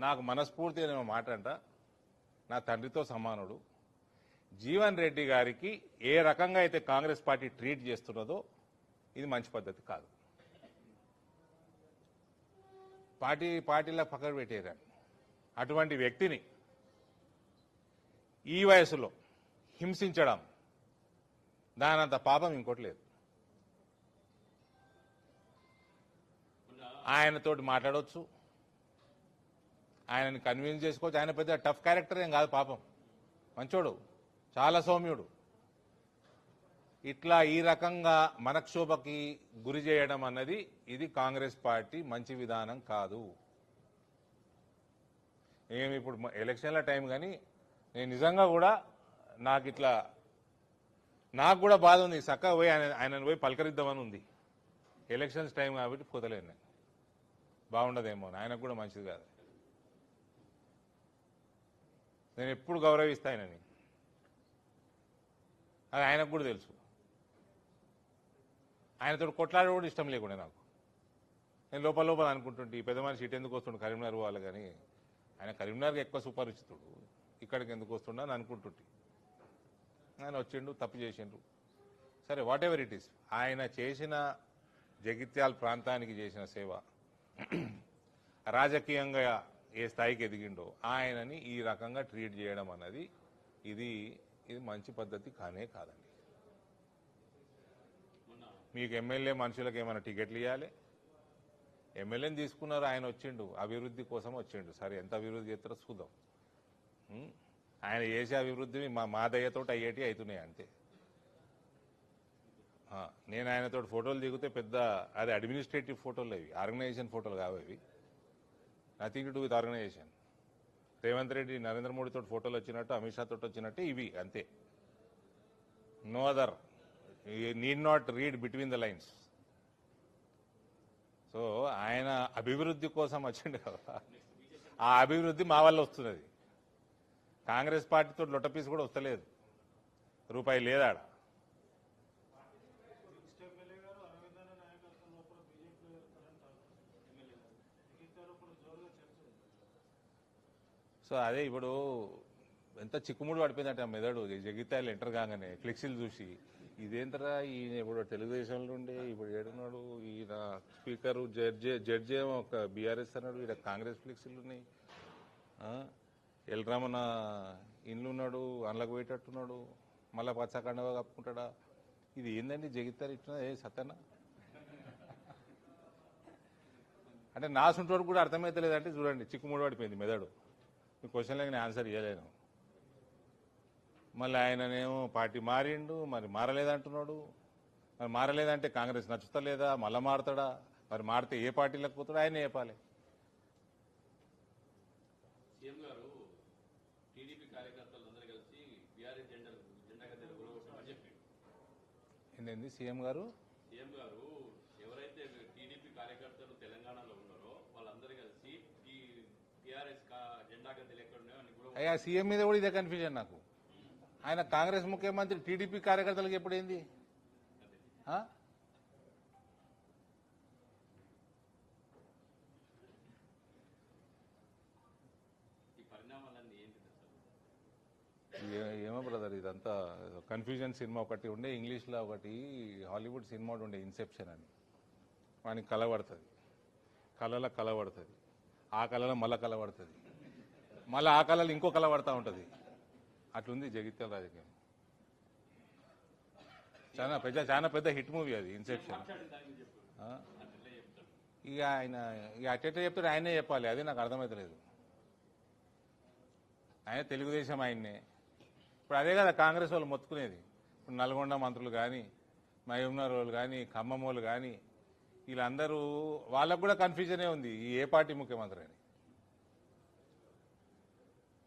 నాకు మనస్ఫూర్తిగా నేను మాట అంట, నా తండ్రితో సమానుడు. జీవన్ రెడ్డి గారికి ఏ రకంగా అయితే కాంగ్రెస్ పార్టీ ట్రీట్ చేస్తున్నదో ఇది మంచి పద్ధతి కాదు. పార్టీలా పక్కన పెట్టేదాన్ని అటువంటి వ్యక్తిని ఈ వయసులో హింసించడం దానంత పాపం ఇంకోటి లేదు. ఆయనతోటి మాట్లాడవచ్చు, ఆయనని కన్విన్స్ చేసుకోవచ్చు. ఆయన పెద్ద టఫ్ క్యారెక్టర్ ఏం కాదు, పాపం మంచోడు, చాలా సౌమ్యుడు. ఇట్లా ఈ రకంగా మనక్షోభకి గురి చేయడం అన్నది ఇది కాంగ్రెస్ పార్టీ మంచి విధానం కాదు. ఏమి ఇప్పుడు ఎలక్షన్ల టైం, కానీ నేను నిజంగా కూడా నాకు కూడా బాధ ఉంది. చక్కగా పోయి ఆయనను పోయి పలకరిద్దామని ఉంది. ఎలక్షన్స్ టైం కాబట్టి పోతలేను నేను, బాగుండదేమో, ఆయనకు కూడా మంచిది కాదు. నేను ఎప్పుడు గౌరవిస్తా ఆయనని, అది ఆయనకు కూడా తెలుసు. ఆయనతో కొట్లాడ కూడా ఇష్టం లేకుండా నాకు. నేను లోపల అనుకుంటుంటే ఈ పెద్ద మనిషి ఇటు ఎందుకు వస్తుండు కరీంనగర్ వాళ్ళు, కానీ ఆయన కరీంనగర్కి ఎక్కువ సుపరిచితుడు, ఇక్కడికి ఎందుకు వస్తుండ అని అనుకుంటుంటే ఆయన వచ్చిండు, తప్పు చేసిండ్రు. సరే, వాట్ ఎవర్ ఇట్ ఈస్, ఆయన చేసిన జగిత్యాల ప్రాంతానికి చేసిన సేవ, రాజకీయంగా ఏ స్థాయికి ఎదిగిండో ఆయనని ఈ రకంగా ట్రీట్ చేయడం అన్నది ఇది మంచి పద్ధతి కానే కాదండి. మీకు ఎమ్మెల్యే మనుషులకు ఏమైనా టికెట్లు ఇవ్వాలి, ఎమ్మెల్యేని తీసుకున్నారు, ఆయన వచ్చిండు అభివృద్ధి కోసం వచ్చిండు. సరే, ఎంత అభివృద్ధి చేస్తారో చూద్దాం. ఆయన చేసే అభివృద్ధిని మా దయ్యతో అయ్యేటి అవుతున్నాయి అంతే. నేను ఆయనతో ఫోటోలు దిగితే పెద్ద అది అడ్మినిస్ట్రేటివ్ ఫోటోలు, అవి ఆర్గనైజేషన్ ఫోటోలు కావు, nothing to do with organisation. Revanth Reddy Narendra మోడీతో ఫోటోలు వచ్చినట్టు, అమిత్ షా తోటి వచ్చినట్టు ఇవి అంతే. No other, you need not read between the lines. So ఆయన అభివృద్ధి కోసం వచ్చిండు కదా, ఆ అభివృద్ధి మా వల్ల వస్తున్నది. కాంగ్రెస్ పార్టీతో లొట్టపీస్ కూడా వస్తలేదు, రూపాయి లేదాడ. సో అదే ఇప్పుడు ఎంత చిక్కుముడు పడిపోయిందంటే ఆ మెదడు జగిత్యాలు ఎంటర్ కాగానే ఫ్లెక్సీలు చూసి, ఇదేంటరా ఈయన ఇప్పుడు తెలుగుదేశంలో ఉండే ఇప్పుడు ఏడున్నాడు, ఈయన స్పీకరు జడ్జి ఏమో ఒక బీఆర్ఎస్ అన్నాడు, ఈడ కాంగ్రెస్ ఫ్లెక్సీలు ఉన్నాయి, ఎల్రామన్న ఇండ్లు ఉన్నాడు, అందులోకి పోయేటట్టున్నాడు, మళ్ళా పచ్చకండగా కప్పుకుంటాడా. ఇది ఏందండి జగిత్యాలు ఇట్లా సత్యన్న అంటే నాసుంటోడు కూడా అర్థమవుతలేదంటే చూడండి, చిక్కుముడి పడిపోయింది మెదడు. మీ క్వశ్చన్లకి నేను ఆన్సర్ ఇవ్వలేను. మళ్ళీ ఆయననేమో పార్టీ మారిండు, మరి మారలేదంటున్నాడు. మరి మారలేదంటే కాంగ్రెస్ నచ్చుతలేదా, మళ్ళా మారుతాడా? మరి మారితే ఏ పార్టీలకు పోతాడో ఆయన చెప్పాలి. ఏంటండి సీఎం గారు ఎవరైతే టీడీపీ కార్యకర్తలు తెలంగాణలో ఉన్నారో వాళ్ళందరూ కలిసి టీఆర్ఎస్ జెండా గద్దెలు ఎక్కడ ఉన్నాయో అయ్యా, సీఎం మీద కూడా ఇదే కన్ఫ్యూజన్ నాకు. ఆయన కాంగ్రెస్ ముఖ్యమంత్రి, టీడీపీ కార్యకర్తలకు ఎప్పుడైంది? ఏమో బ్రదర్, ఇదంతా కన్ఫ్యూజన్. సినిమా ఒకటి ఉండే ఇంగ్లీష్లో, ఒకటి హాలీవుడ్ సినిమా ఉండే ఇన్సెప్షన్ అని. వానికి కలబడుతుంది, కలబడుతుంది, ఆ కళలో మళ్ళీ కలబడుతుంది, మళ్ళీ ఆ కళలో ఇంకో కళ పడతా ఉంటుంది. అట్లుంది జగిత్యాల రాజకీయం. చాలా పెద్ద హిట్ మూవీ అది ఇన్సెప్షన్. ఇక ఆయన అట్టెట్ట చెప్తాడు, ఆయనే చెప్పాలి, అది నాకు అర్థమవుతలేదు. ఆయన తెలుగుదేశం ఆయన్నే. ఇప్పుడు అదే కదా కాంగ్రెస్ వాళ్ళు మొత్తుకునేది. ఇప్పుడు నల్గొండ మంత్రులు కానీ, మహబూబ్నగర్ వాళ్ళు కానీ, ఖమ్మం వాళ్ళు కానీ, వీళ్ళందరూ వాళ్ళకు కూడా కన్ఫ్యూజనే ఉంది, ఏ పార్టీ ముఖ్యమంత్రి అని.